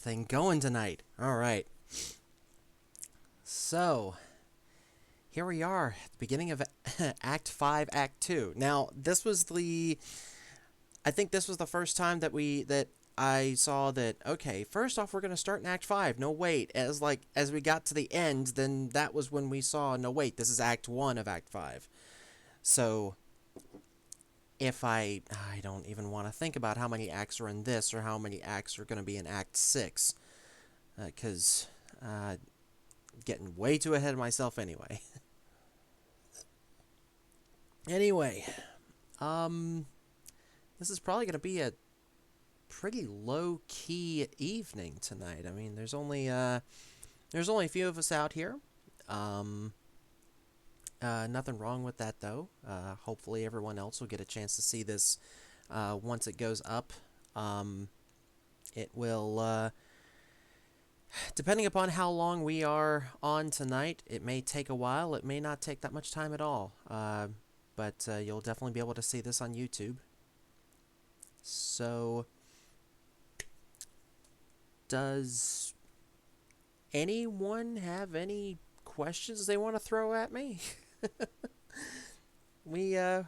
Thing going tonight. All right. So, here we are at the beginning of Act 5, Act 2. Now, this was the I think this was the first time that I saw that okay, first off we're going to start in Act 5. No wait, as we got to the end, then that was when we saw no wait, this is Act 1 of Act 5. So, if I don't even want to think about how many acts are in this or how many acts are going to be in Act 6 cuz getting way too ahead of myself anyway. Anyway, um, this is probably going to be a pretty low key evening tonight. I mean, there's only a few of us out here. Um, Nothing wrong with that though. Hopefully, everyone else will get a chance to see this once it goes up. It will, depending upon how long we are on tonight, it may take a while. It may not take that much time at all. But you'll definitely be able to see this on YouTube. So, does anyone have any questions they want to throw at me? we uh,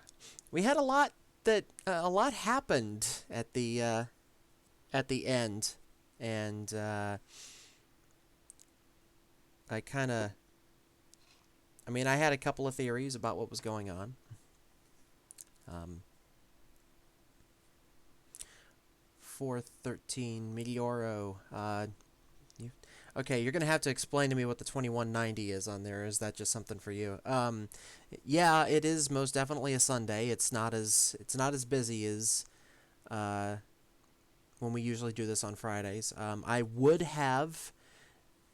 we had a lot happened at the end, and I kind of I mean I had a couple of theories about what was going on. Um, 413 Meteoro. You, okay, you're gonna have to explain to me what the 2190 is on there. Is that just something for you? Yeah, it is most definitely a Sunday. It's not as busy as uh, when we usually do this on Fridays. I would have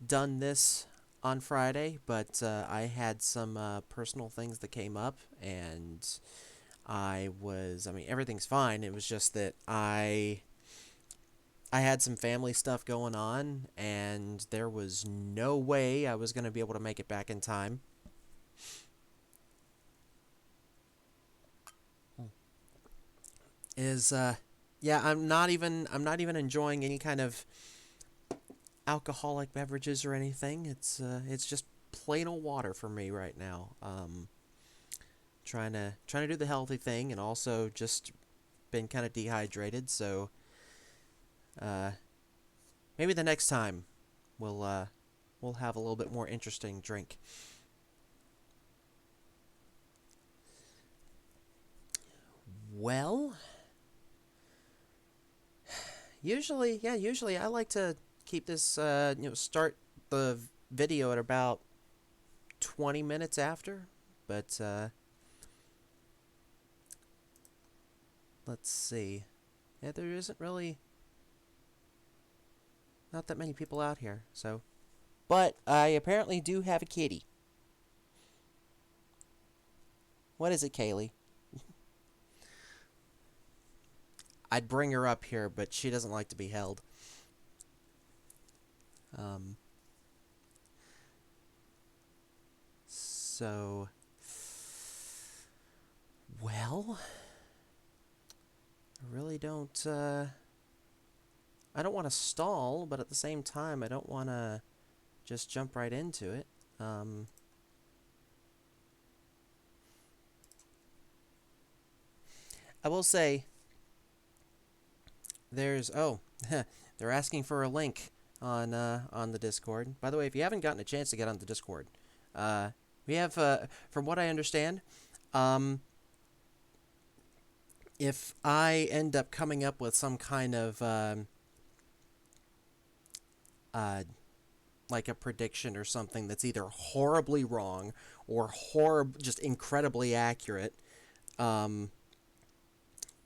done this on Friday, but I had some personal things that came up, and I mean, everything's fine. It was just that I had some family stuff going on, and there was no way I was going to be able to make it back in time. Is Yeah, I'm not even enjoying any kind of alcoholic beverages or anything. It's just plain old water for me right now. Trying to do the healthy thing, and also just been kind of dehydrated. So uh, maybe the next time we'll have a little bit more interesting drink. Well, usually I like to keep this start the video at about 20 minutes after, but let's see. Yeah, there isn't really not that many people out here, so. But I apparently do have a kitty. What is it, Kaylee? I'd bring her up here, but she doesn't like to be held. Um, so, well, I really don't. I don't want to stall, but at the same time, I don't want to just jump right into it. I will say there's they're asking for a link on the Discord. By the way, if you haven't gotten a chance to get on the Discord, we have from what I understand, um, if I end up coming up with some kind of uh, like a prediction or something that's either horribly wrong or just incredibly accurate, um,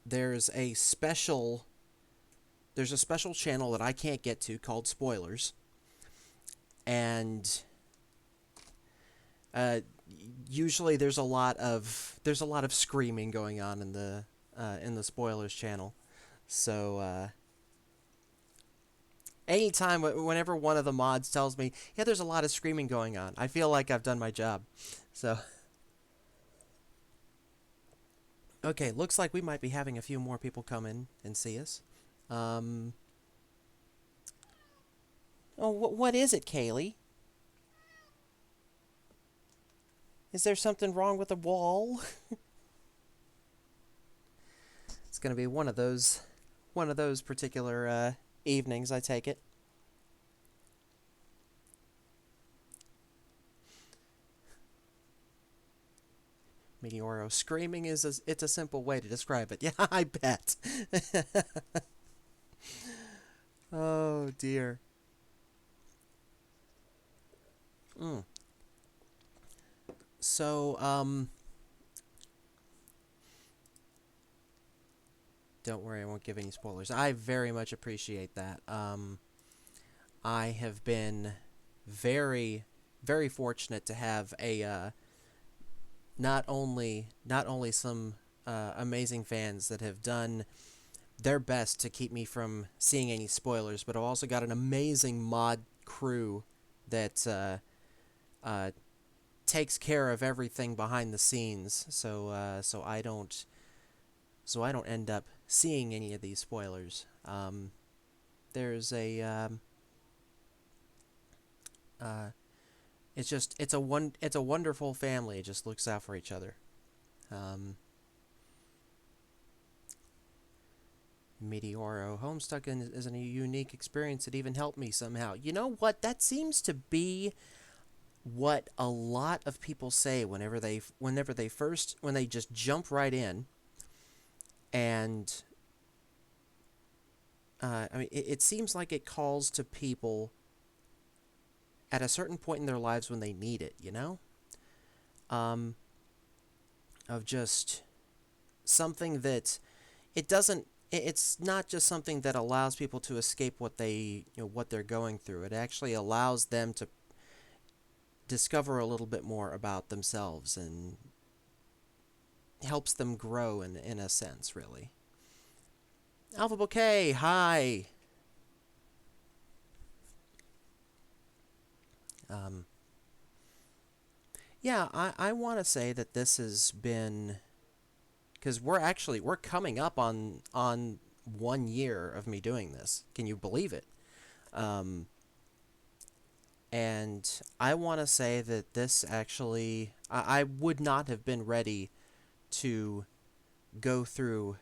there's a special channel that I can't get to called Spoilers, and uh, usually there's a lot of screaming going on in the Spoilers channel. So anytime whenever one of the mods tells me, yeah, there's a lot of screaming going on, I feel like I've done my job. So okay, looks like we might be having a few more people come in and see us. Um, Oh, what is it, Kaylee? Is there something wrong with the wall? It's gonna be one of those particular evenings, I take it. Meteoro screaming it's a simple way to describe it. Yeah, I bet. Oh dear. Mm. So, don't worry, I won't give any spoilers. I very much appreciate that. I have been very, very fortunate to have a not only some amazing fans that have done their best to keep me from seeing any spoilers, but I've also got an amazing mod crew that uh, takes care of everything behind the scenes, so I don't end up seeing any of these spoilers. There's a uh, it's just it's a wonderful family. It just looks out for each other. Um, Meteoro Homestuck is a unique experience that even helped me somehow. You know what? That seems to be what a lot of people say when they just jump right in and I mean it seems like it calls to people at a certain point in their lives when they need it, you know? Um, of just something that it doesn't it's not just something that allows people to escape what they're going through. It actually allows them to discover a little bit more about themselves and helps them grow in a sense, really. Alpha Bouquet, hi. Um, yeah, I want to say that this has been because we're coming up on 1 year of me doing this. Can you believe it? Um, and I want to say that this actually I would not have been ready to go through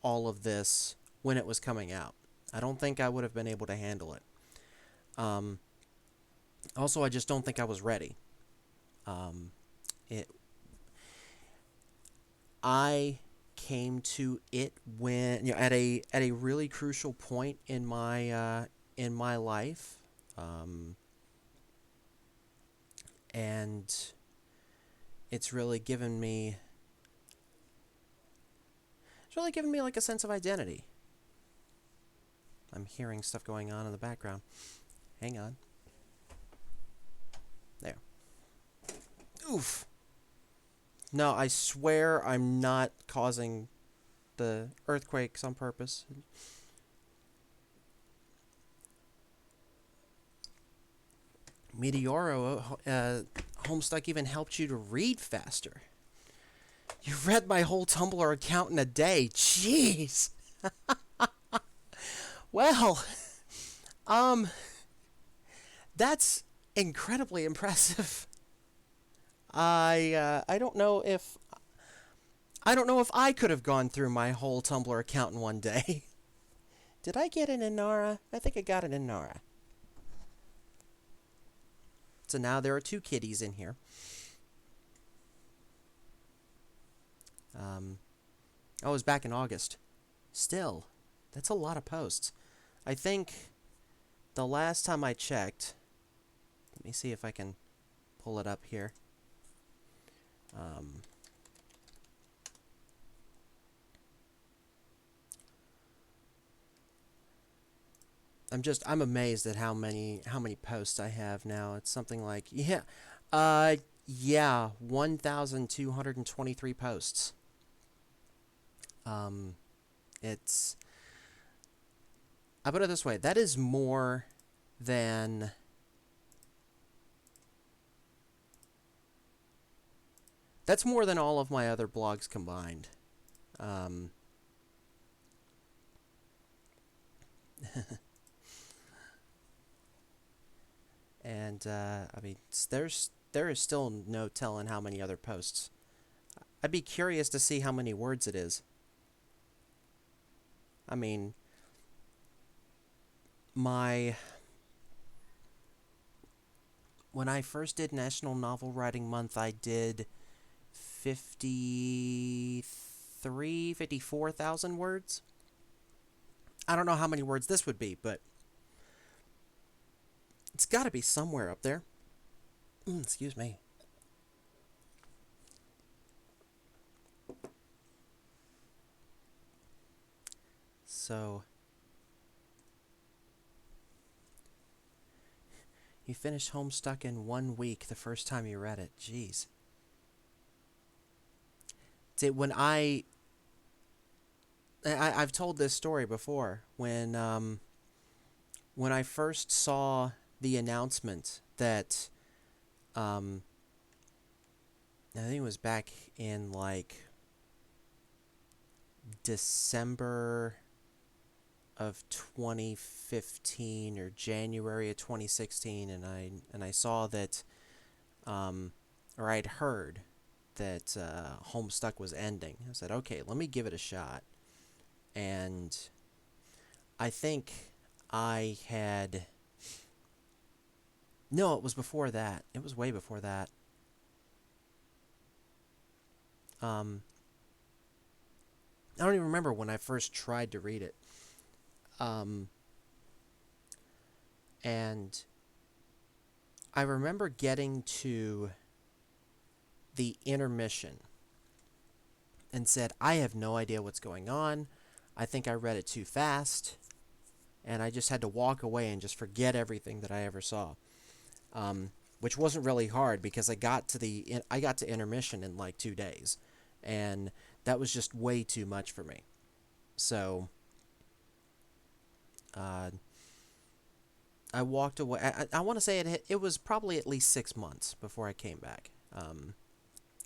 all of this when it was coming out. I don't think I would have been able to handle it. Um, Also, I just don't think I was ready. Um, it I came to it when at a really crucial point in my life, um, and it's really given me like a sense of identity. I'm hearing stuff going on in the background. Hang on. There. Oof. No, I swear I'm not causing the earthquakes on purpose. Meteoro Homestuck even helped you to read faster. You read my whole Tumblr account in a day. Jeez. Well, um, that's incredibly impressive. I don't know if I could have gone through my whole Tumblr account in 1 day. Did I get an Inara? I think I got an Inara. So now there are 2 kitties in here. I was back in August. Still, that's a lot of posts. I think the last time I checked, let me see if I can pull it up here. Um, I'm amazed at how many posts I have now. It's something like yeah, 1,223 posts. Um, it's I put it this way, that is more than that's more than all of my other blogs combined. Um, And I mean, there is still no telling how many other posts. I'd be curious to see how many words it is. I mean, my when I first did National Novel Writing Month, I did 54,000 words. I don't know how many words this would be, but it's got to be somewhere up there. Excuse me. So, you finished Homestuck in 1 week the first time you read it. Jeez. Did when I've told this story before when I first saw the announcement that um I think it was back in like December of 2015 or January of 2016, and I saw that or I'd heard that Homestuck was ending. I said, okay, let me give it a shot. And I think I had no, it was before that. It was way before that. Um, I don't even remember when I first tried to read it. Um, and I remember getting to the intermission and said, I have no idea what's going on. I think I read it too fast. And I just had to walk away and just forget everything that I ever saw. Which wasn't really hard because I got to intermission in like 2 days, and that was just way too much for me. So uh, I walked away. I want to say it was probably at least 6 months before I came back,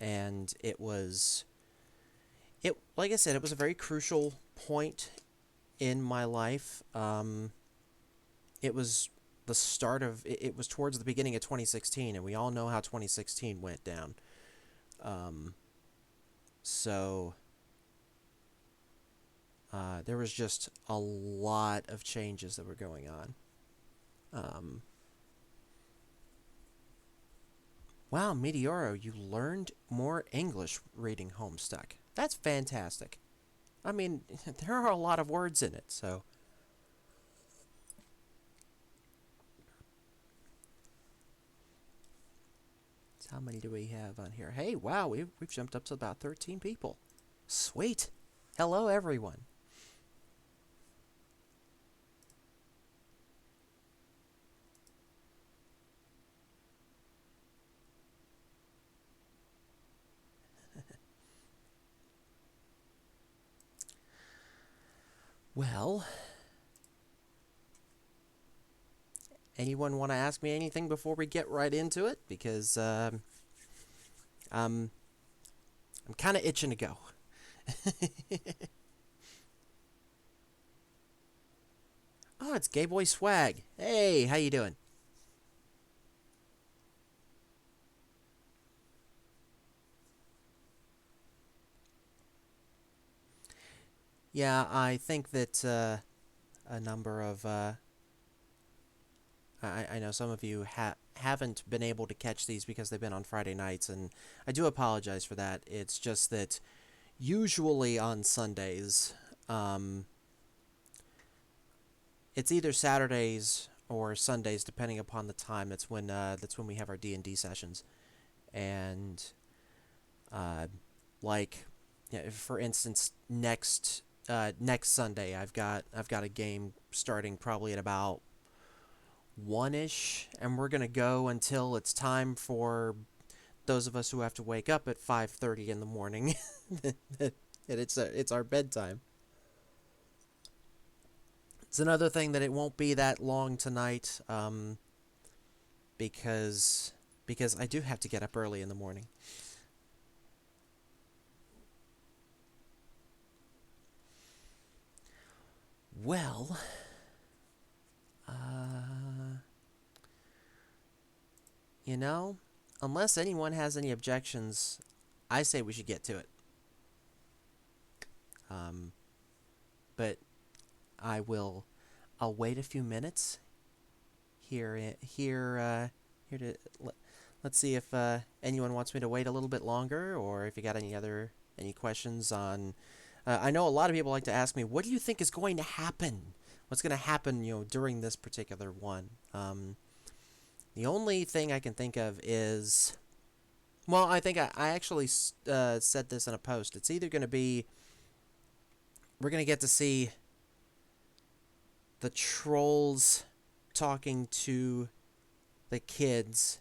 and it like I said, it was a very crucial point in my life. It was the start of it was towards the beginning of 2016, and we all know how 2016 went down. Um, so there was just a lot of changes that were going on. Um, wow, Meteoro, you learned more English reading Homestuck. That's fantastic. I mean, there are a lot of words in it, so. So how many do we have on here? Hey, wow, we've jumped up to about 13 people. Sweet. Hello, everyone. Well, anyone want to ask me anything before we get right into it? Because I'm I'm kind of itching to go. Oh, it's Gay Boy Swag. Hey, how you doing? Yeah, I think that a number of I know some of you haven't been able to catch these because they've been on Friday nights, and I do apologize for that. It's just that usually on Sundays, um, it's either Saturdays or Sundays, depending upon the time. That's when we have our D&D sessions, and uh, like, yeah, for instance, next Sunday, I've got a game starting probably at about 1ish, and we're gonna go until it's time for those of us who have to wake up at 5:30 in the morning. And it's our bedtime. It's another thing that it won't be that long tonight, because I do have to get up early in the morning. Well, uh, You know, unless anyone has any objections, I say we should get to it. Um, but I will. I'll wait a few minutes here to let's see if anyone wants me to wait a little bit longer, or if you got any questions on. I know a lot of people like to ask me, what do you think is going to happen? What's going to happen, during this particular one? The only thing I can think of is, well, I think I actually said this in a post. It's either going to be we're going to get to see the trolls talking to the kids,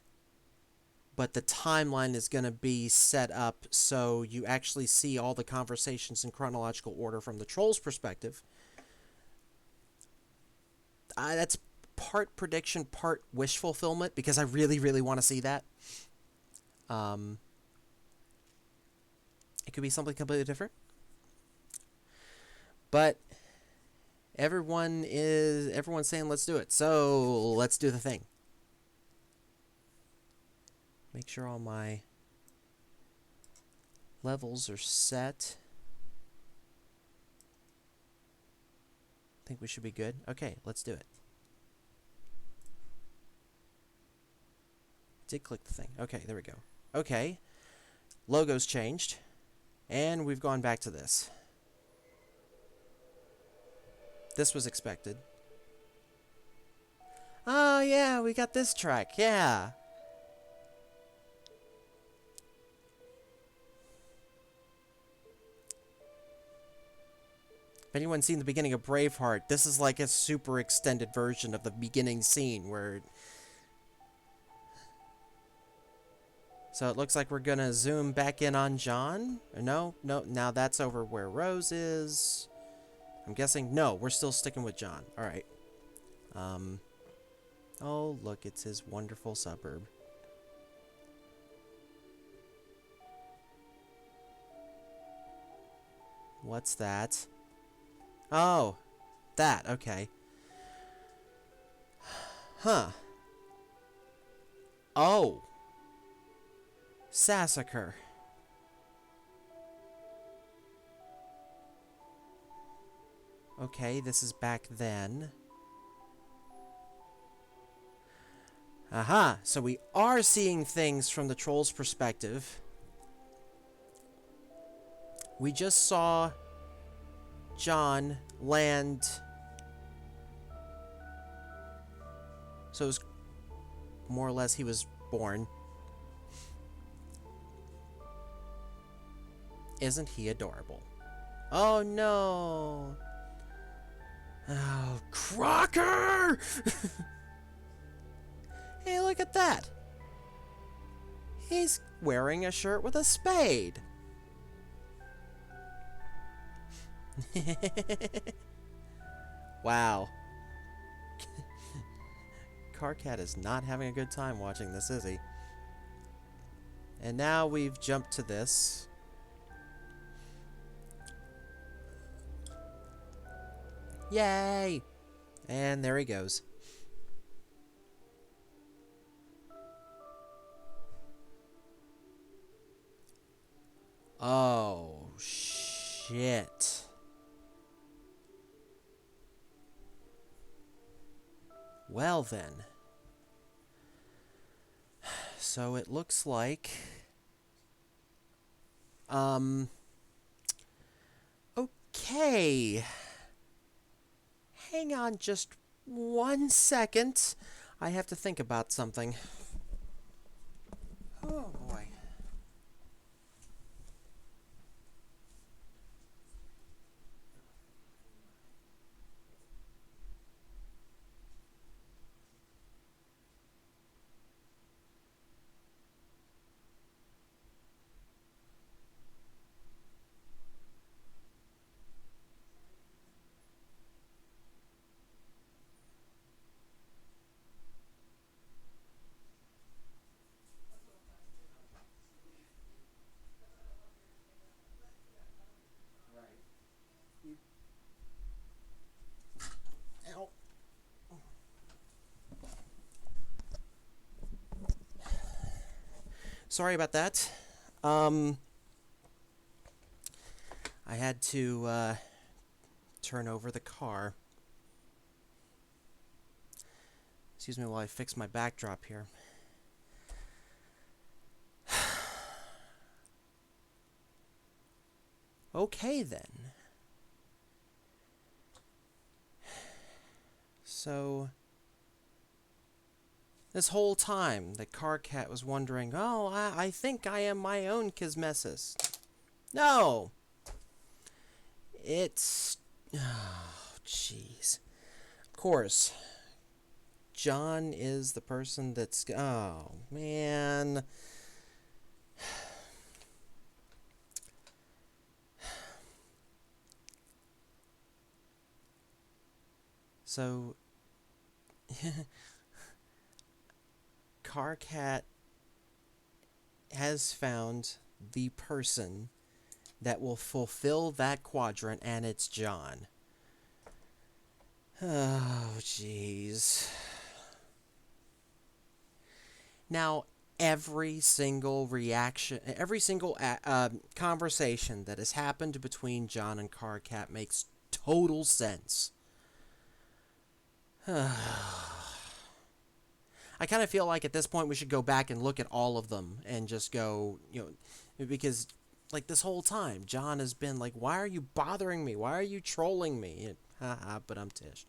but the timeline is going to be set up so you actually see all the conversations in chronological order from the trolls' perspective. That's part prediction, part wish fulfillment, because I really, really want to see that. Um, it could be something completely different, but everyone's saying let's do it, so let's do the thing. Make sure all my levels are set. I think we should be good. Okay, let's do it. Did click the thing. Okay, there we go. Okay, logo's changed, and we've gone back to this. This was expected. Oh yeah, we got this track. Yeah. If anyone's seen the beginning of Braveheart, this is like a super extended version of the beginning scene where... So it looks like we're gonna zoom back in on John. No, now that's over where Rose is. I'm guessing, no, we're still sticking with John. Alright. Oh, look, it's his wonderful suburb. What's that? Oh, that, okay. Huh. Oh. Sassacre. Okay, this is back then. Aha, so we are seeing things from the troll's perspective. We just saw John land. So it was more or less he was born. Isn't he adorable? Oh no! Oh, Crocker! Hey, look at that! He's wearing a shirt with a spade. Wow. Carcat is not having a good time watching this, is he? And now we've jumped to this. Yay! And there he goes. Oh, shit. Well then. So it looks like... Okay. Hang on just 1 second. I have to think about something. Oh, boy. Sorry about that. Um, I had to turn over the car. Excuse me while I fix my backdrop here. Okay then. So, this whole time, the car cat was wondering, oh, I think I am my own Kismesis. No! It's... Oh, jeez. Of course. John is the person that's... Oh, man. So... Carcat has found the person that will fulfill that quadrant, and it's John. Oh, jeez. Now, every single reaction, every single conversation that has happened between John and Carcat makes total sense. I kind of feel like at this point we should go back and look at all of them and just go, because like this whole time, John has been like, why are you bothering me? Why are you trolling me? Haha, but I'm Tish.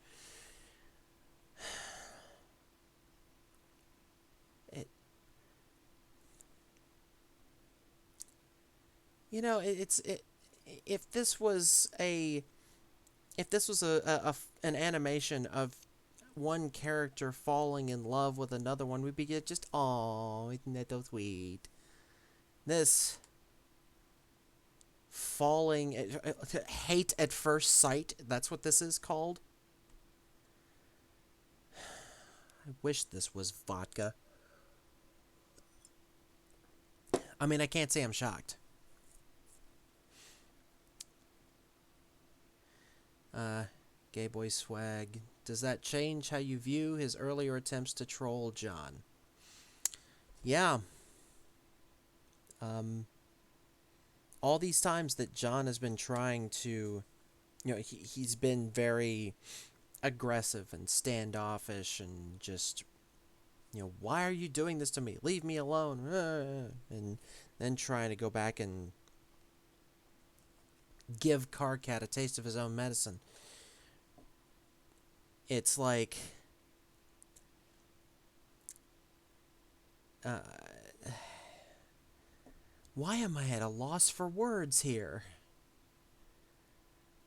It, if this was an animation of one character falling in love with another one, we'd be just, oh, isn't that so sweet? This falling, hate at first sight, that's what this is called. I wish this was vodka. I mean, I can't say I'm shocked. Gay boy swag. Does that change how you view his earlier attempts to troll John? Yeah. All these times that John has been trying to, he's been very aggressive and standoffish and just, why are you doing this to me? Leave me alone. And then trying to go back and give Carcat a taste of his own medicine. It's like... why am I at a loss for words here?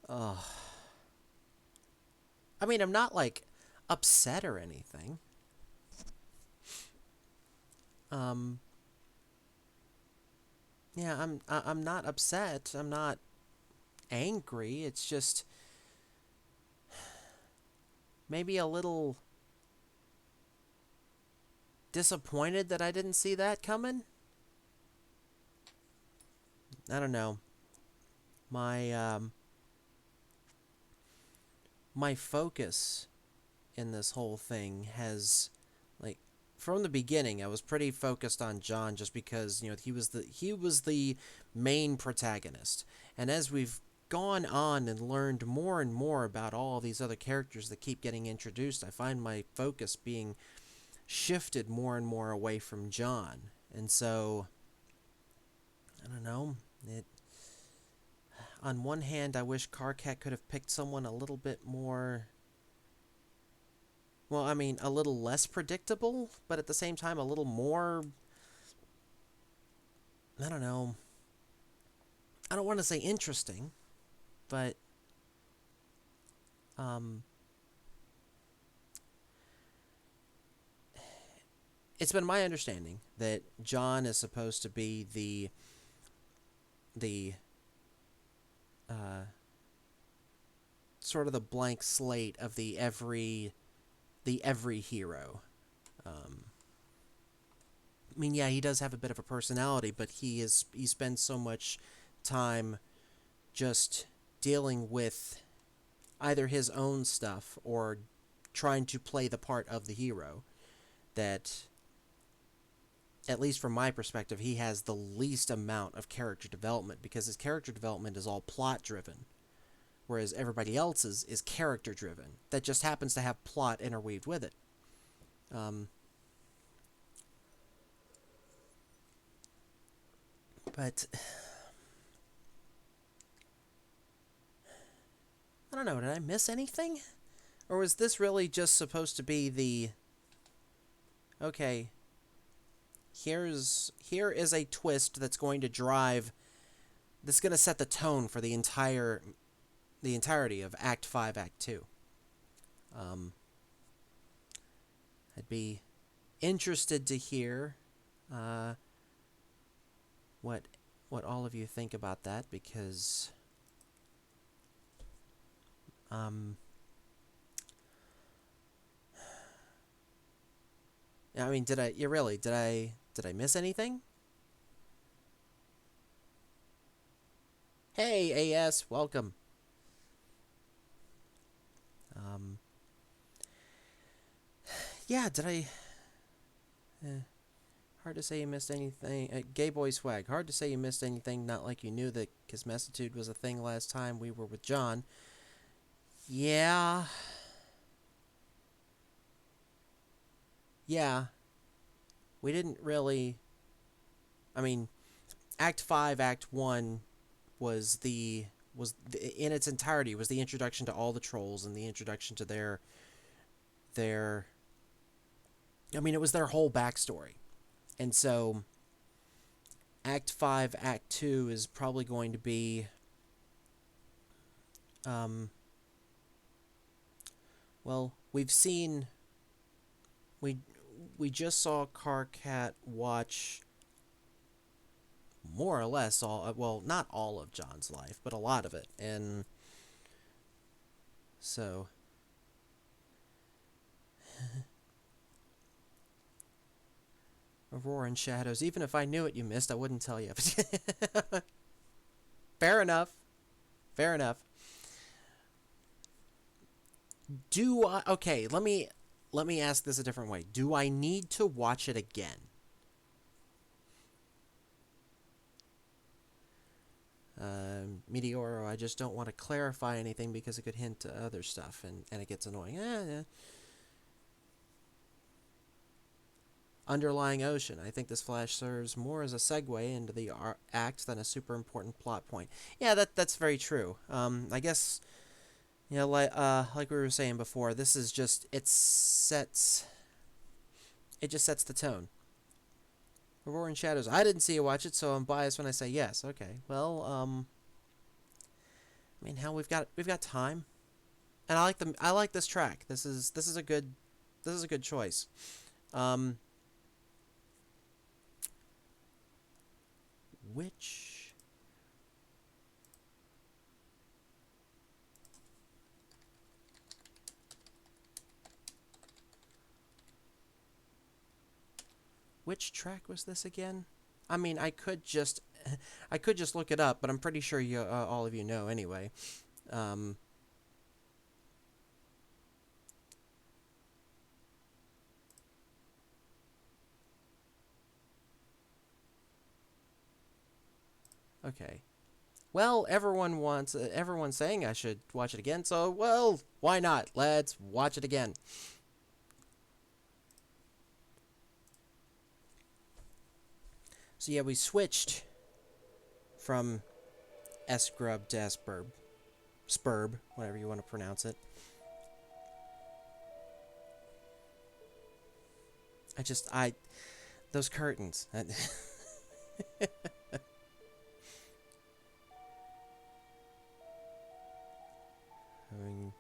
Ugh. I mean, I'm not, like, upset or anything. Yeah, I'm not upset. I'm not angry. It's just maybe a little disappointed that I didn't see that coming. I don't know. My focus in this whole thing has, like, from the beginning I was pretty focused on John just because, he was the main protagonist. And as we've gone on and learned more and more about all these other characters that keep getting introduced, I find my focus being shifted more and more away from John. And so, I don't know, on one hand, I wish Carcat could have picked someone a little bit more... Well, I mean, a little less predictable, but at the same time, a little more... I don't know. I don't want to say interesting, but... It's been my understanding that John is supposed to be the sort of the blank slate of the every hero. I mean, yeah, he does have a bit of a personality, but he spends so much time just dealing with either his own stuff or trying to play the part of the hero that at least from my perspective, he has the least amount of character development because his character development is all plot driven, whereas everybody else's is character driven. That just happens to have plot interweaved with it. Um, but I don't know. Did I miss anything, or was this really just supposed to be the okay? Here is a twist that's going to drive. That's going to set the tone for the entirety of Act 5, Act 2. Um, I'd be interested to hear uh, what all of you think about that because um, I mean, did I miss anything? Hey, AS, welcome. Um, yeah, did I? Hard to say you missed anything. Gay boy swag. Hard to say you missed anything. Not like you knew that Kismessitude was a thing last time we were with John. Yeah. Yeah. We didn't really. I mean, Act 5, Act 1 in its entirety was the introduction to all the trolls and the introduction to their I mean, it was their whole backstory. And so Act 5, Act 2 is probably going to be well, we we just saw Carcat watch more or less all well, not all of John's life, but a lot of it. And so Aurora and Shadows. Even if I knew it you missed, I wouldn't tell you. Fair enough. Fair enough. Do I okay, let me ask this a different way. Do I need to watch it again? Meteoro, I just don't want to clarify anything because it could hint to other stuff and it gets annoying. Underlying ocean. I think this flash serves more as a segue into the act than a super important plot point. Yeah, that's very true. I guess like we were saying before, this is just it just sets the tone. Aurora and Shadows. I didn't see you watch it, so I'm biased when I say yes. Okay. Well, I mean, hell, we've got time, and I like this track. This is a good choice. Which track was this again? I mean, I could just look it up, but I'm pretty sure you all of you know anyway. Okay. Well, everyone's saying I should watch it again, so well, why not? Let's watch it again. So yeah, we switched from S-Grub to S-Burb. Spurb, whatever you want to pronounce it. Those curtains. I mean,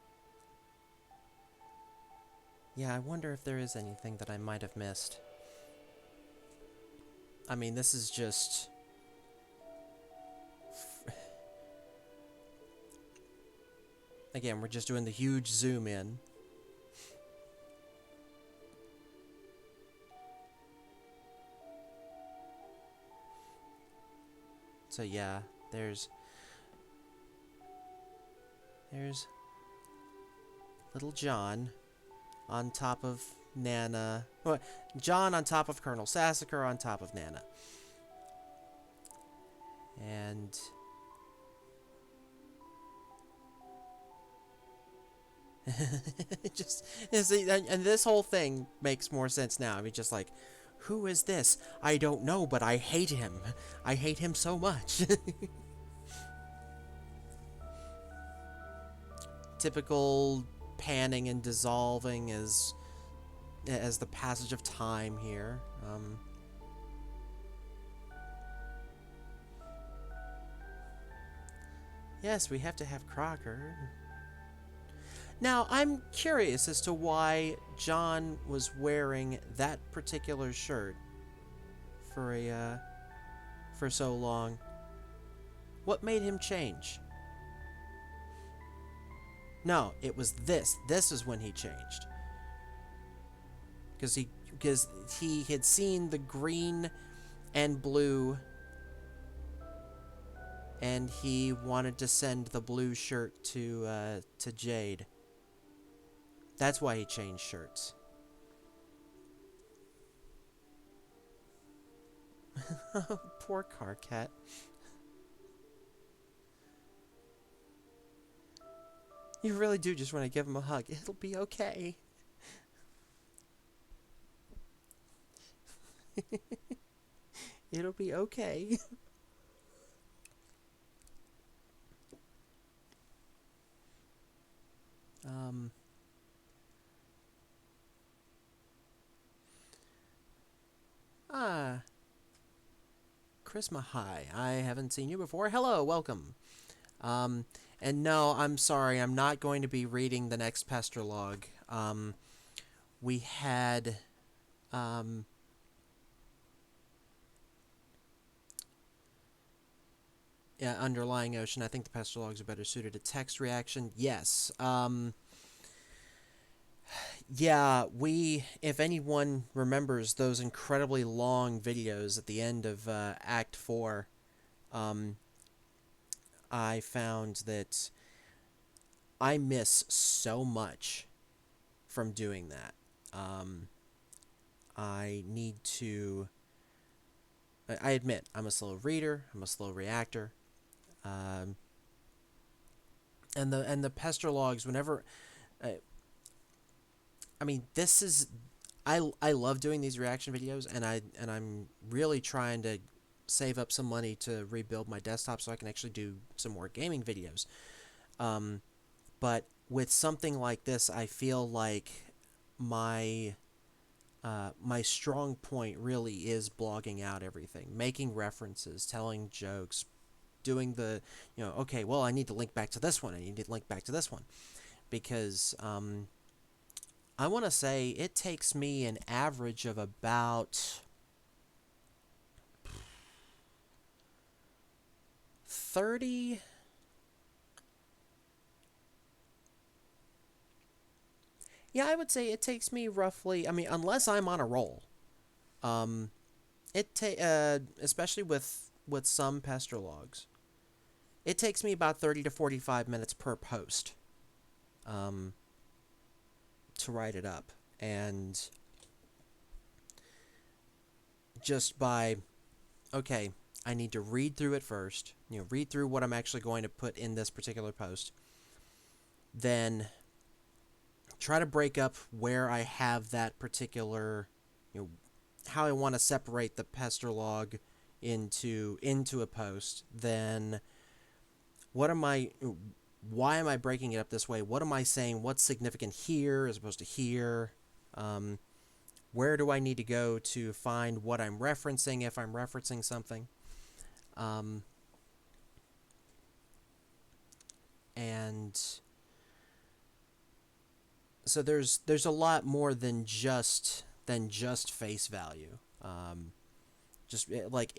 yeah, I wonder if there is anything that I might have missed. I mean, this is just... Again, we're just doing the huge zoom in. So yeah, there's little John on top of Nana. Well, John on top of Colonel Sassacre on top of Nana. And it just and this whole thing makes more sense now. I mean, just like, who is this? I don't know, but I hate him. I hate him so much. Typical panning and dissolving as the passage of time here. Yes, we have to have Crocker. Now, I'm curious as to why John was wearing that particular shirt for so long. What made him change? No, it was this. This is when he changed. Because he had seen the green and blue, and he wanted to send the blue shirt to Jade. That's why he changed shirts. Poor Carcat. You really do just want to give him a hug. It'll be okay. It'll be okay. um... Ah, Chrisma, hi. I haven't seen you before. Hello, welcome. Um, and no, I'm sorry, I'm not going to be reading the next pester log. We had, um, yeah, Underlying Ocean. I think the pester logs are better suited to text reaction. Yes. Yeah, if anyone remembers those incredibly long videos at the end of Act 4, um, I found that I miss so much from doing that. I need to. I admit, I'm a slow reader. I'm a slow reactor. Um, and the pester logs. Whenever, I mean, this is. I love doing these reaction videos, and I'm really trying to save up some money to rebuild my desktop so I can actually do some more gaming videos. Um, but with something like this, I feel like my my strong point really is blogging out everything, making references, telling jokes, doing the, okay, well, I need to link back to this one. I need to link back to this one. Because I want to say it takes me an average of about 30. Yeah, I would say it takes me roughly, I mean, unless I'm on a roll. Um, especially with some pester logs, it takes me about 30 to 45 minutes per post um, to write it up. And just by, okay, I need to read through it first, read through what I'm actually going to put in this particular post. Then try to break up where I have that particular, how I want to separate the pester log into a post. Then why am I breaking it up this way? What am I saying? What's significant here as opposed to here? Where do I need to go to find what I'm referencing if I'm referencing something? And so there's a lot more than just face value. Just like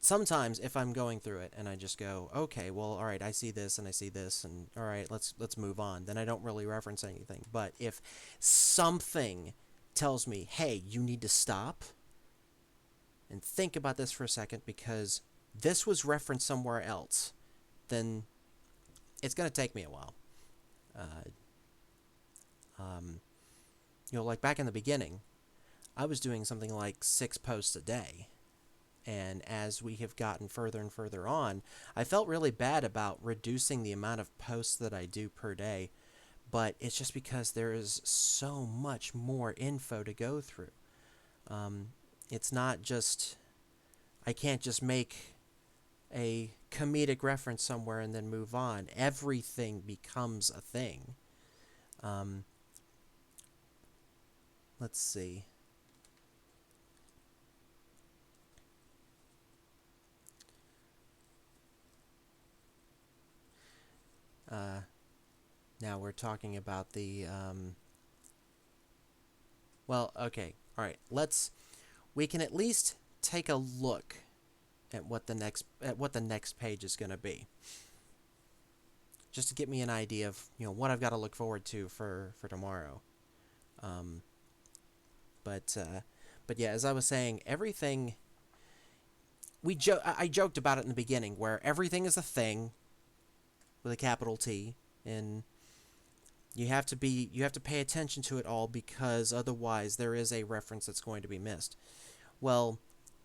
sometimes if I'm going through it and I just go, okay, well, all right, I see this and I see this, and all right, let's move on. Then I don't really reference anything. But if something tells me, hey, you need to stop and think about this for a second because this was referenced somewhere else, then it's going to take me a while. Uh, um, like back in the beginning, I was doing something like 6 posts a day. And as we have gotten further and further on, I felt really bad about reducing the amount of posts that I do per day. But it's just because there is so much more info to go through. Um, it's not just, I can't just make a comedic reference somewhere and then move on. Everything becomes a thing. Um, let's see. Uh, Now we're talking about the well, okay. All right. We can at least take a look at what the next page is going to be. Just to get me an idea of, what I've got to look forward to for tomorrow. Um but yeah, as I was saying, everything I joked about it in the beginning where everything is a thing with a capital T, and you have to pay attention to it all because otherwise there is a reference that's going to be missed. Well,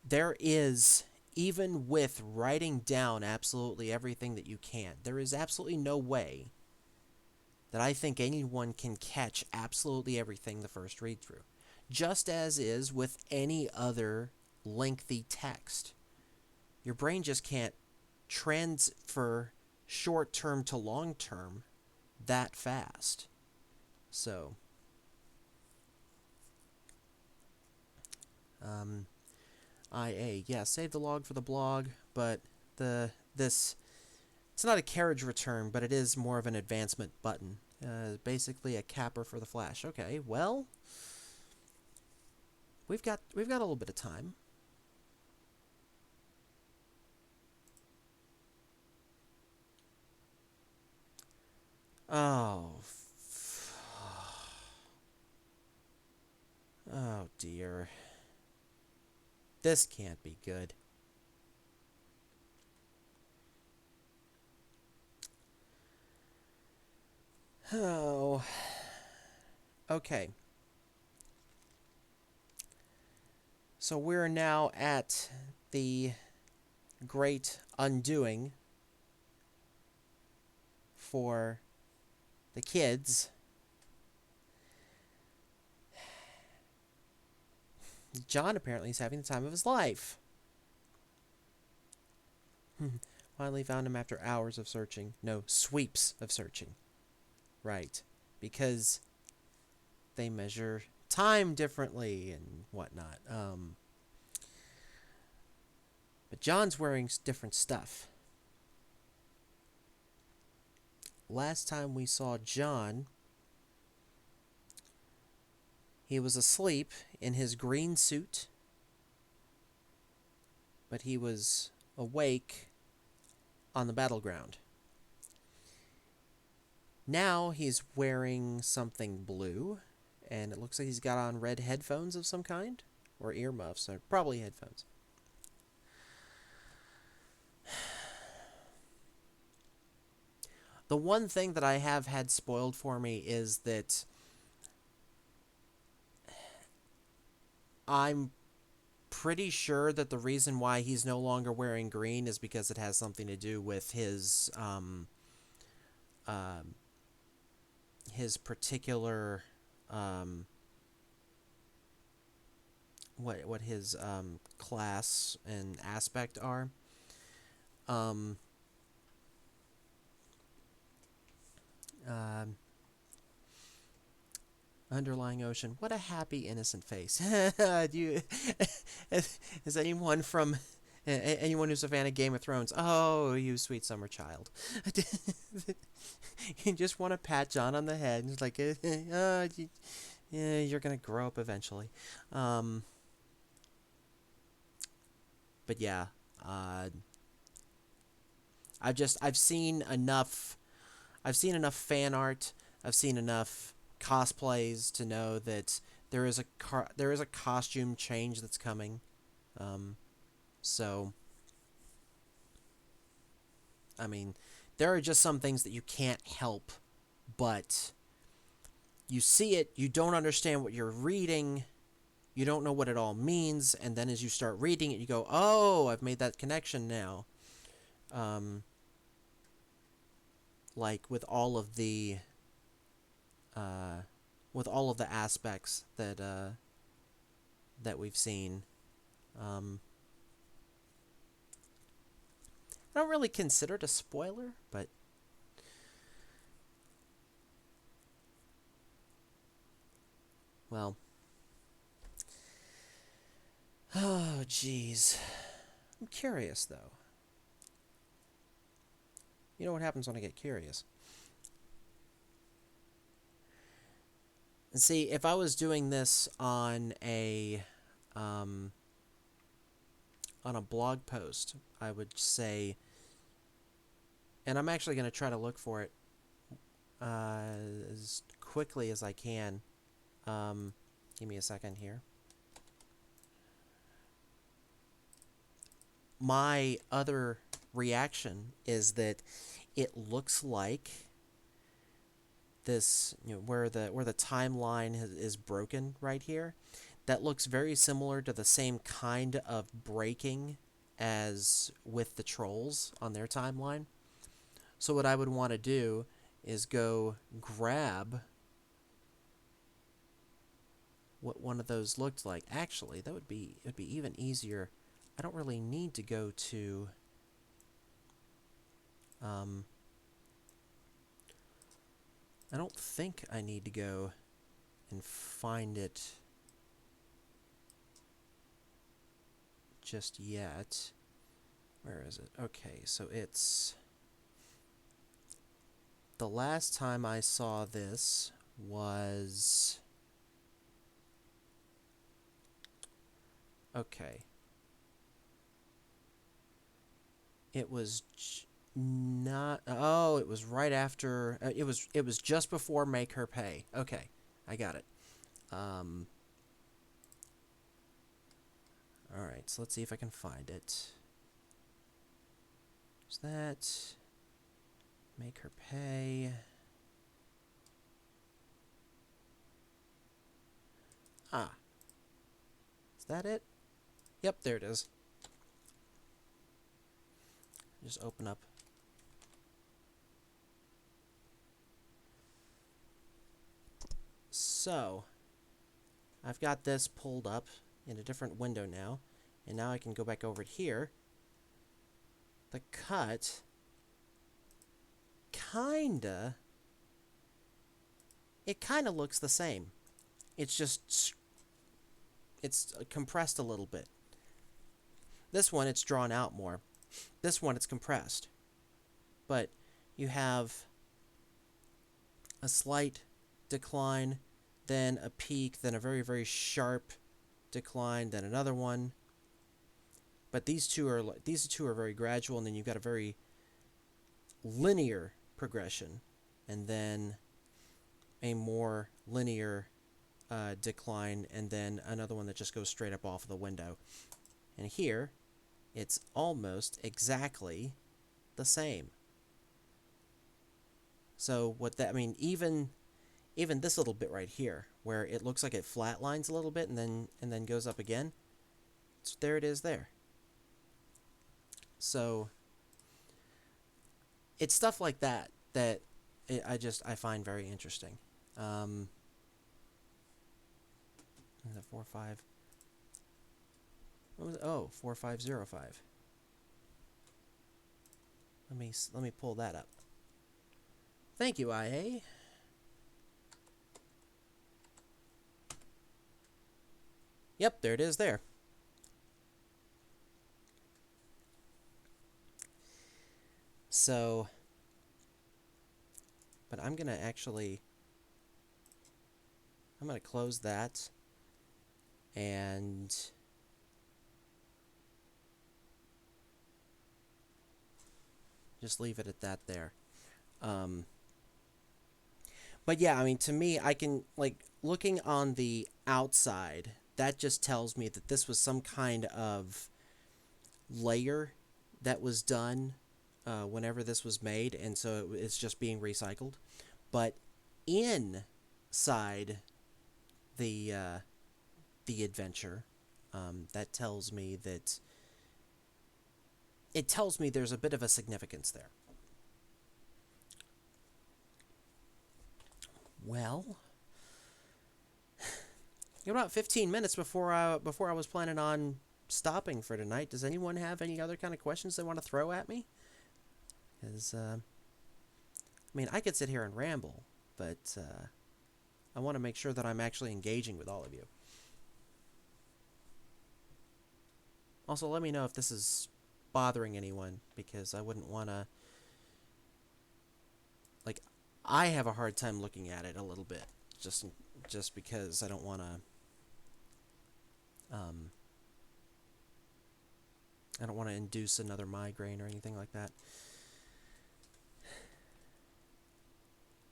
there is, even with writing down absolutely everything that you can, there is absolutely no way that I think anyone can catch absolutely everything the first read through. Just as is with any other lengthy text. Your brain just can't transfer short term to long term that fast. So, um, IA, yeah, save the log for the blog, but this it's not a carriage return, but it is more of an advancement button. Basically a capper for the Flash. Okay, well, we've got a little bit of time. Oh, oh dear. This can't be good. Oh. Okay. So we're now at the great undoing for the kids. John apparently is having the time of his life. Finally found him after hours of searching. No, sweeps of searching. Right. Because they measure time differently and whatnot. But John's wearing different stuff. Last time we saw John, he was asleep in his green suit, but he was awake on the battleground. Now he's wearing something blue, and it looks like he's got on red headphones of some kind, or earmuffs, or probably headphones. The one thing that I have had spoiled for me is that I'm pretty sure that the reason why he's no longer wearing green is because it has something to do with his particular what his class and aspect are. Um, um, Underlying ocean. What a happy, innocent face. Do you, is anyone from anyone who's a fan of Game of Thrones? Oh, you sweet summer child. You just want to pat John on the head. And it's like, yeah, you're gonna grow up eventually. Um, but yeah, uh, I've seen enough. I've seen enough fan art. I've seen enough cosplays to know that there is a costume change that's coming. Um, so I mean, there are just some things that you can't help but you see it, you don't understand what you're reading, you don't know what it all means, and then as you start reading it, you go, oh, I've made that connection now. Um, like uh, with all of the aspects that we've seen. Um, I don't really consider it a spoiler, but well, oh jeez, I'm curious though. You know what happens when I get curious? And see, if I was doing this um, on a blog post, I would say, and I'm actually going to try to look for it as quickly as I can. Um, Give me a second here. My other reaction is that it looks like this, where the timeline is broken right here. That looks very similar to the same kind of breaking as with the trolls on their timeline. So what I would want to do is go grab what one of those looked like. Actually, it would be even easier. I don't really need to go to um I don't think I need to go and find it just yet. Where is it? Okay, so it's the last time I saw this was okay. It was not. Oh, it was right after. It was just before Make Her Pay. Okay, I got it. Um. All right, so let's see if I can find it. Is that Make Her Pay? Ah, is that it? Yep, there it is. Just open up. So, I've got this pulled up in a different window now, and now I can go back over here. The cut, it kinda looks the same. It's just, it's compressed a little bit. This one, it's drawn out more. This one, it's compressed. But you have a slight decline, then a peak, then a very, very sharp decline, then another one. But these two are very gradual, and then you've got a very linear progression, and then a more linear decline, and then another one that just goes straight up off of the window. And here, it's almost exactly the same. So what that, I mean, even this little bit right here, where it looks like it flatlines a little bit and then goes up again, so there it is there. So it's stuff like that that I find very interesting. The 4-5. What was it? Oh, 4505. Let me pull that up. Thank you, IA. Yep, there it is there. So, but I'm going to close that and just leave it at that there. But yeah, I mean, to me, I can, like, looking on the outside, that just tells me that this was some kind of layer that was done whenever this was made, and so it's just being recycled. But in side the adventure. That tells me that it tells me there's a bit of a significance there. Well, about 15 minutes before I was planning on stopping for tonight. Does anyone have any other kind of questions they want to throw at me? Because I mean, I could sit here and ramble, but I want to make sure that I'm actually engaging with all of you. Also, let me know if this is bothering anyone, because I wouldn't want to, like, I have a hard time looking at it a little bit, just just because I don't want to I don't want to induce another migraine or anything like that.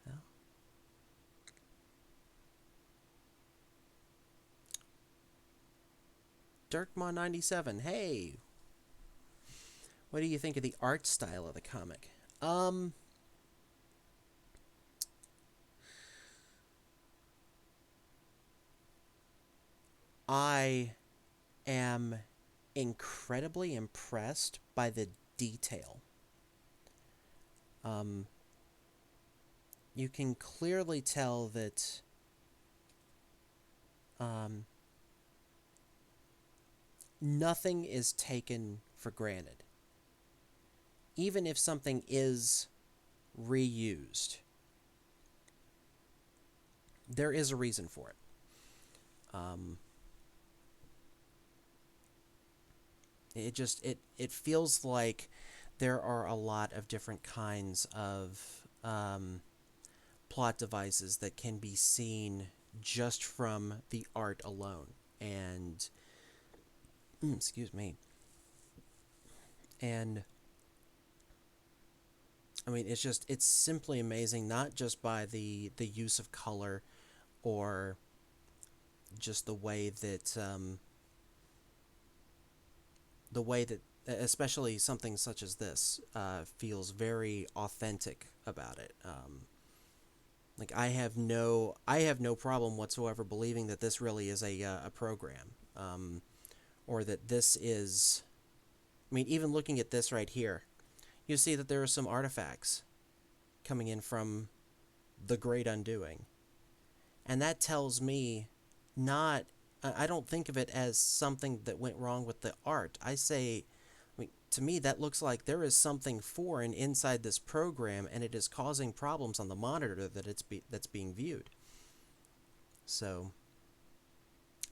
Well, Dirkmon97, hey, what do you think of the art style of the comic? I am incredibly impressed by the detail. Um, you can clearly tell that um, nothing is taken for granted. Even if something is reused, there is a reason for it. Um, it feels like there are a lot of different kinds of plot devices that can be seen just from the art alone. And excuse me. And I mean, it's simply amazing, not just by the use of color or just the way that especially something such as this feels very authentic about it. Like I have no problem whatsoever believing that this really is a program, or that this is. I mean, even looking at this right here, you see that there are some artifacts coming in from the Great Undoing, and that tells me not. I don't think of it as something that went wrong with the art. I mean, to me, that looks like there is something foreign inside this program, and it is causing problems on the monitor that's being viewed. So,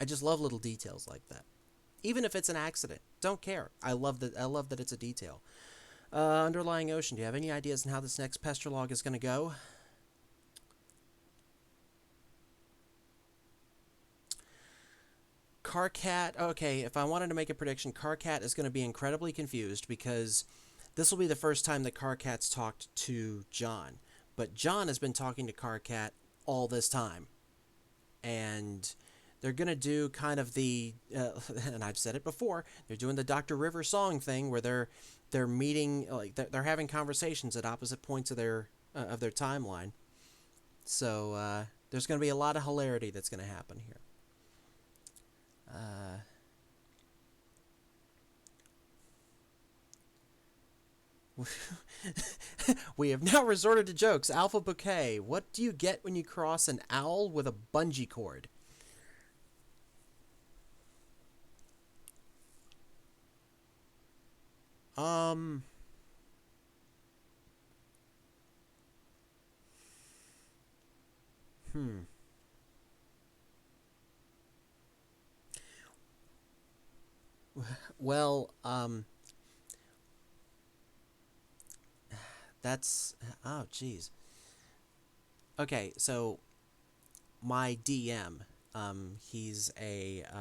I just love little details like that. Even if it's an accident, don't care. I love that it's a detail. Underlying Ocean. Do you have any ideas on how this next Pestrolog is going to go? Carcat. Okay, if I wanted to make a prediction, Carcat is going to be incredibly confused because this will be the first time that Carcat's talked to John. But John has been talking to Carcat all this time. And they're going to do kind of and I've said it before, they're doing the Dr. River song thing where they're meeting, like they're having conversations at opposite points of their timeline. So there's going to be a lot of hilarity that's going to happen here. Uh, we have now resorted to jokes. Alpha Bouquet. What do you get when you cross an owl with a bungee cord? Um. Hmm. Well, that's oh, geez. Okay, so my DM, he's a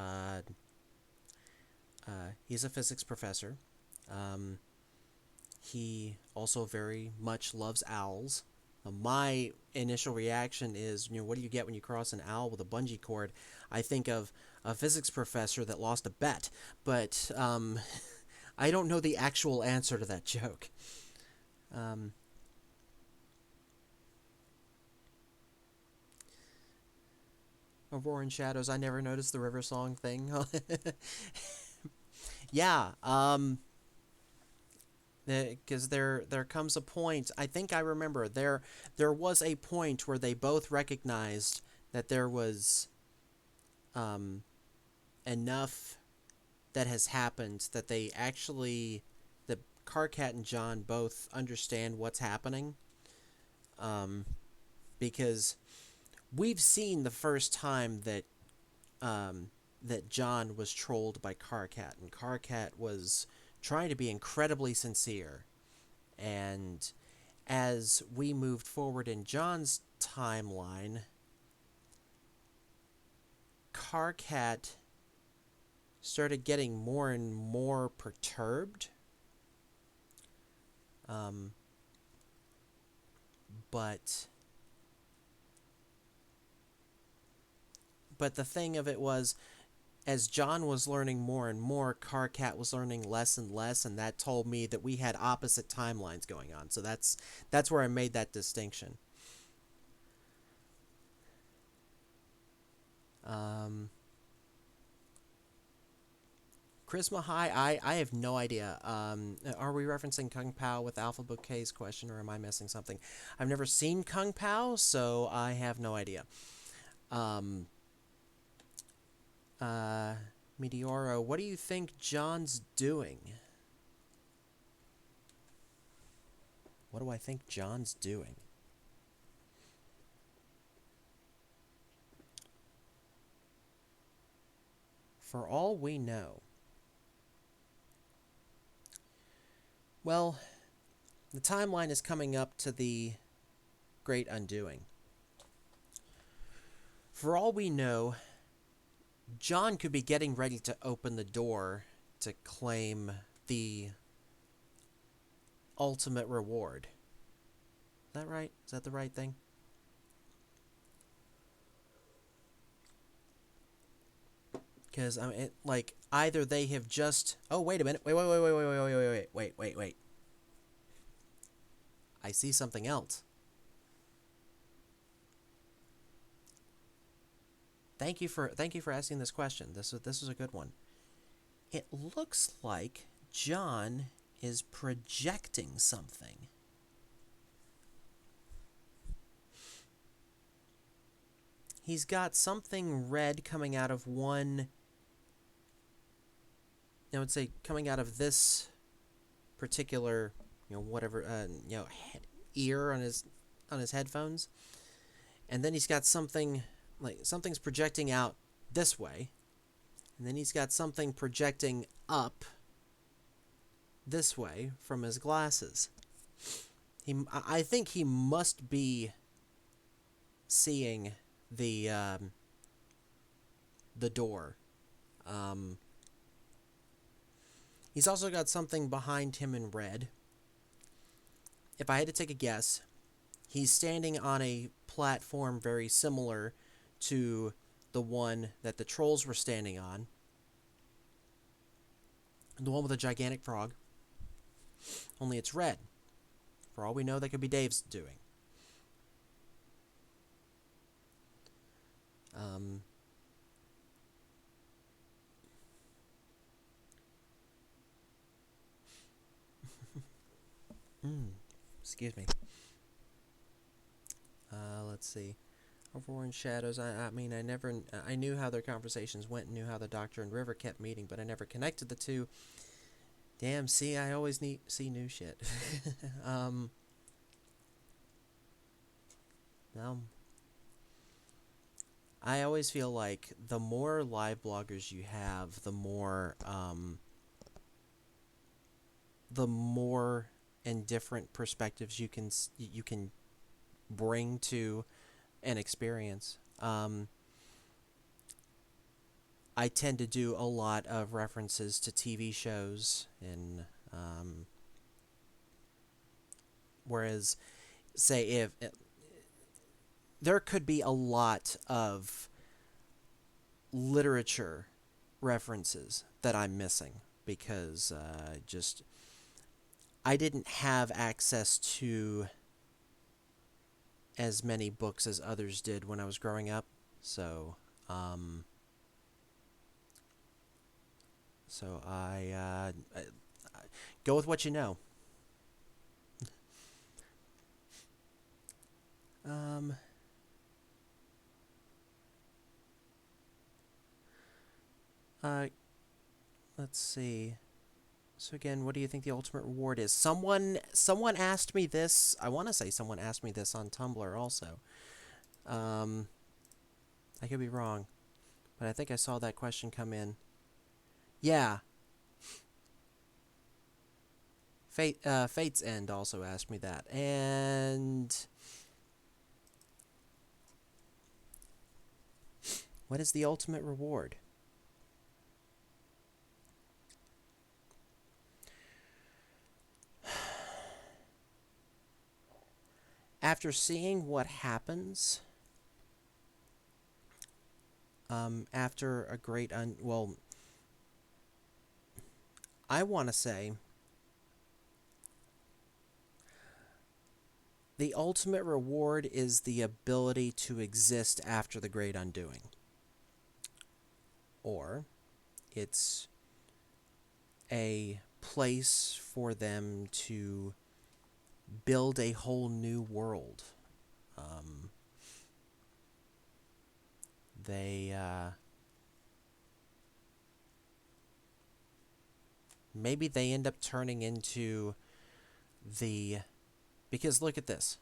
physics professor. Um, he also very much loves owls. My initial reaction is, what do you get when you cross an owl with a bungee cord? I think of a physics professor that lost a bet, but I don't know the actual answer to that joke. Um, Aurora and Shadows. I never noticed the River Song thing. Yeah, because there comes a point. I think I remember there was a point where they both recognized that there was um, enough that has happened that they actually that Carcat and John both understand what's happening. Um, because we've seen the first time that John was trolled by Carcat, and Carcat was trying to be incredibly sincere. And as we moved forward in John's timeline, Carcat started getting more and more perturbed. Um, but the thing of it was, as John was learning more and more, Carcat was learning less and less, and that told me that we had opposite timelines going on. So that's where I made that distinction. Um, Charisma High, I have no idea. Are we referencing Kung Pao with Alpha Bouquet's question, or am I missing something? I've never seen Kung Pao, so I have no idea. Um, uh, Meteoro, what do you think John's doing? What do I think John's doing? For all we know. Well, the timeline is coming up to the Great Undoing. For all we know, John could be getting ready to open the door to claim the ultimate reward. Is that right? Is that the right thing? Because I mean, like either they have just. Oh, wait a minute! Wait! I see something else. Thank you for asking this question. This is a good one. It looks like John is projecting something. He's got something red coming out of one. I would say coming out of this particular, whatever, ear on his headphones, and then he's got something like something's projecting out this way, and then he's got something projecting up this way from his glasses. I think he must be seeing the door. Um, he's also got something behind him in red. If I had to take a guess, he's standing on a platform very similar to the one that the trolls were standing on. The one with a gigantic frog. Only it's red. For all we know, that could be Dave's doing. Um, excuse me. Let's see. Overworn in Shadows. I mean, I knew how their conversations went and knew how the Doctor and River kept meeting, but I never connected the two. Damn, see, I always see new shit. um, well, I always feel like the more live bloggers you have, the more and different perspectives you can bring to an experience. I tend to do a lot of references to TV shows, and whereas, say, if there could be a lot of literature references that I'm missing because just I didn't have access to as many books as others did when I was growing up. So Um, so I go with what you know. Um, uh, let's see. So again, what do you think the ultimate reward is? Someone asked me this. I want to say someone asked me this on Tumblr also. Um, I could be wrong, but I think I saw that question come in. Yeah, Fate's End also asked me that. And what is the ultimate reward? After seeing what happens, after a great well, I want to say the ultimate reward is the ability to exist after the great undoing, or it's a place for them to build a whole new world. Um, they maybe they end up turning into the because look at this.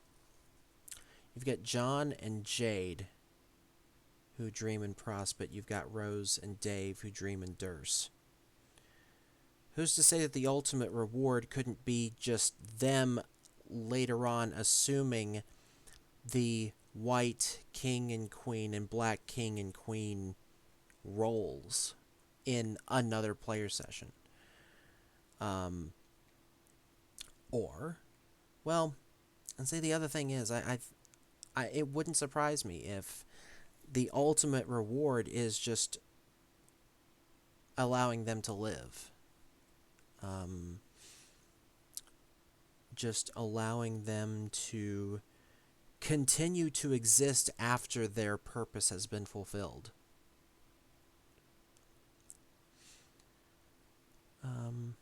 You've got John and Jade who dream in Prospect. You've got Rose and Dave who dream in Durst. Who's to say that the ultimate reward couldn't be just them later on assuming the white king and queen and black king and queen roles in another player session? Um, or, well, and say the other thing is, it wouldn't surprise me if the ultimate reward is just allowing them to live. Um, just allowing them to continue to exist after their purpose has been fulfilled. Um,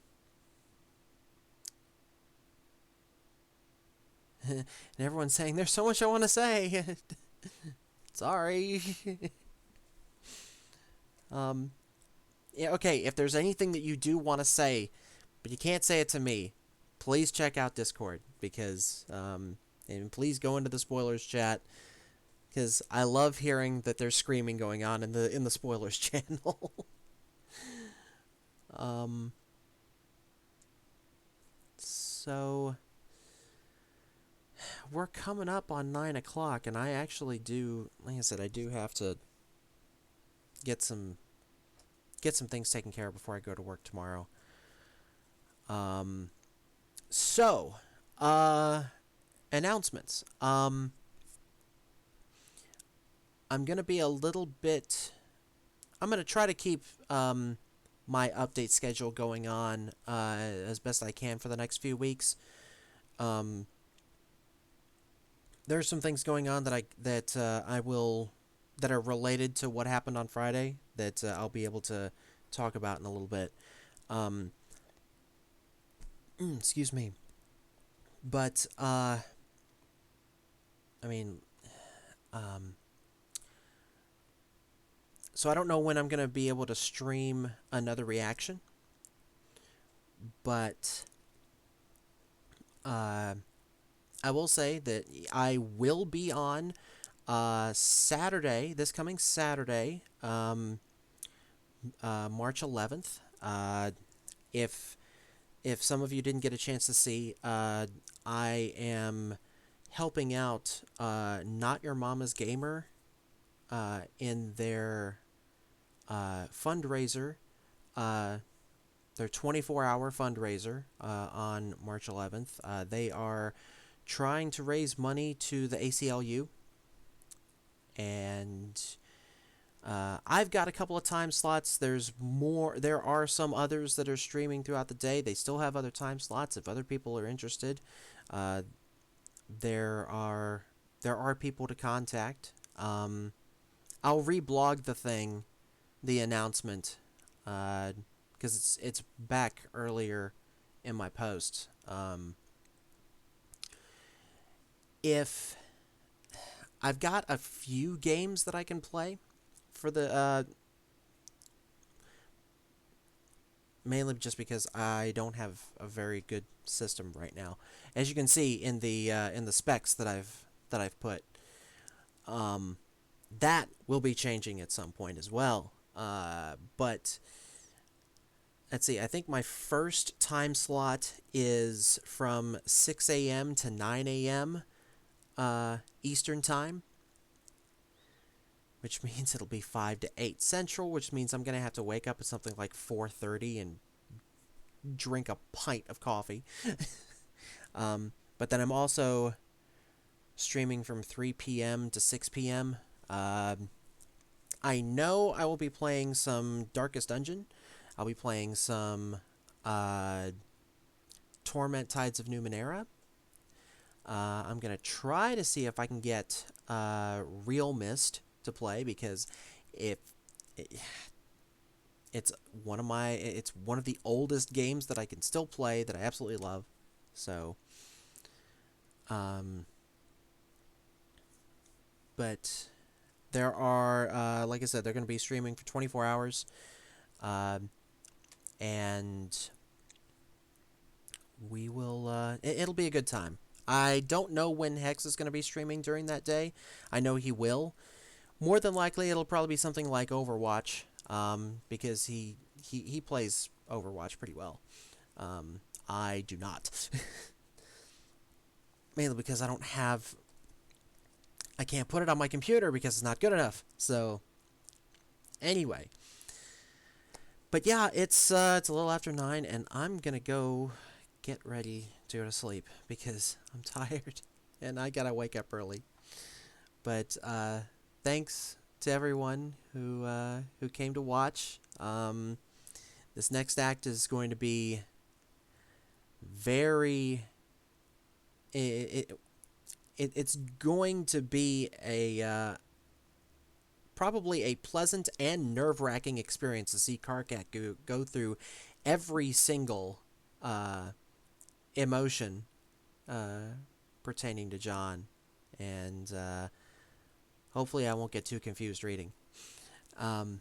and everyone's saying, there's so much I want to say. Sorry. Yeah, okay, if there's anything that you do want to say, but you can't say it to me, please check out Discord because, and please go into the spoilers chat because I love hearing that there's screaming going on in the spoilers channel. um, so we're coming up on 9 o'clock, and I actually do, like I said, I do have to get some things taken care of before I go to work tomorrow. Um, so, announcements. I'm gonna be a little bit. I'm gonna try to keep my update schedule going on as best I can for the next few weeks. Um, there are some things going on I will that are related to what happened on Friday that I'll be able to talk about in a little bit. Um, excuse me, but I mean, um, so I don't know when I'm gonna be able to stream another reaction, but uh, I will say that I will be on Saturday, this coming Saturday, March 11th. If if some of you didn't get a chance to see, I am helping out Not Your Mama's Gamer in their fundraiser, uh, their 24-hour fundraiser on March 11th. They are trying to raise money to the ACLU, and I've got a couple of time slots. There's more. There are some others that are streaming throughout the day. They still have other time slots if other people are interested. Uh, there are people to contact. I'll reblog the announcement, because it's back earlier in my post. If I've got a few games that I can play for the mainly just because I don't have a very good system right now. As you can see in the specs that I've put, um, that will be changing at some point as well. But let's see. I think my first time slot is from 6 a.m. to 9 a.m. Eastern time, which means it'll be 5 to 8 Central, which means I'm going to have to wake up at something like 4:30 and drink a pint of coffee. But then I'm also streaming from 3 p.m. to 6 p.m. I know I will be playing some Darkest Dungeon. I'll be playing some uh, Torment Tides of Numenera. I'm going to try to see if I can get Real Mist to play, because if it, it's one of the oldest games that I can still play that I absolutely love. So but there are like I said, they're going to be streaming for 24 hours, um, and we will it'll be a good time. I don't know when Hex is going to be streaming during that day. I know he will. More than likely, it'll probably be something like Overwatch, because he plays Overwatch pretty well. I do not. Mainly because I can't put it on my computer because it's not good enough. So, anyway. But yeah, it's a little after 9, and I'm gonna go get ready to go to sleep because I'm tired and I gotta wake up early. But thanks to everyone who came to watch. This next act is going to be very it, it's going to be a probably a pleasant and nerve-wracking experience to see Karkat go through every single emotion uh, pertaining to John, and hopefully I won't get too confused reading. Um,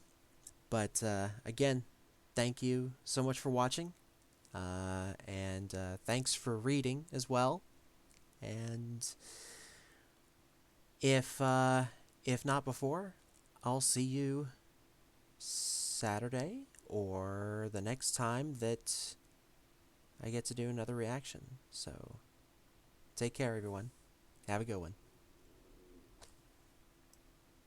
but again, thank you so much for watching, and thanks for reading as well. And if not before, I'll see you Saturday or the next time that I get to do another reaction. So take care, everyone. Have a good one.